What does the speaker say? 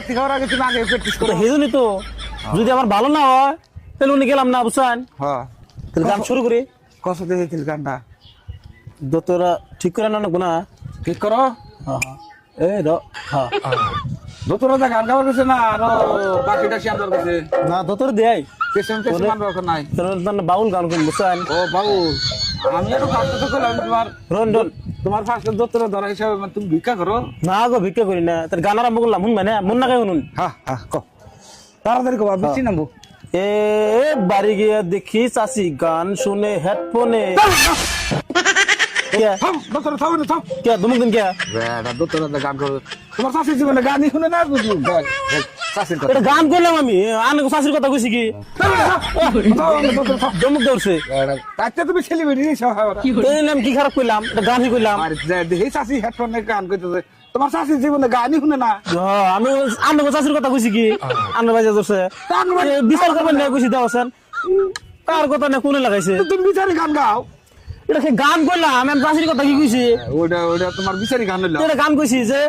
লাঠি খাওয়ার আগে তুমি আগে প্র্যাকটিস করো। হেজুনি তো যদি আমার ভালো না হয় তাহলে উনি গেলাম না বুঝছেন। হ্যাঁ তাহলে গান শুরু করি। কষ্ট দেখেছিল গানটা দোতরা ঠিক করে না গুনা। ঠিক করো। হ্যাঁ এই দ হ্যাঁ দোতরা যা গান গাওয়ার কাছে না আরো বাকিটা শিয়ার কাছে না দোতর দেয় পেছন পেছন মানবে ওখানে নাই। তোর বাউল গান কোন বুঝছেন। ও বাবু আমি একটু ফার্স্ট তো করলাম তোমার রন রন তোমার ফার্স্ট দোতরা ধরা হিসাবে মানে তুমি ভিক্ষা করো। না গো ভিক্ষা করি না তার গান আরম্ভ করলাম শুনবে না মন না গাই শুনুন। হ্যাঁ হ্যাঁ কো তাড়াতাড়ি কো বেশি নামবো। এ বাড়ি গিয়ে দেখি চাচি গান শুনে হেডফোনে থাম দোতরা থাম না থাম। কে দুমুক দিন কে বেটা দোতরা যা গান করো তোমার শাশুড়ি জীবনে গানই শুনে না বুঝলি শাশুড়ির কথা এটা গান করলাম আমি আনে চাচির কথা কইছি কি দমুক দৌড়ছে তাতে তুমি সেলিব্রিটি নিছো এই নাম কি খারাপ কইলাম এটা গানই কইলাম। আর দেখি শাশি হেডফোনে গান করতেছে তোমার শাশুড়ি জীবনে গানই শুনে না। আমি আনে চাচির কথা কইছি কি আনে বাজে ধরছে বিচার করবেন না কইছি দেওয়াছেন কার কথা না কোনে লাগাইছে তুমি বিচারি গান গাও। এটা গান কইলাম আমি চাচির কথা কি কইছি ওটা তোমার বিচারি গান হইলো। এটা গান কইছি যে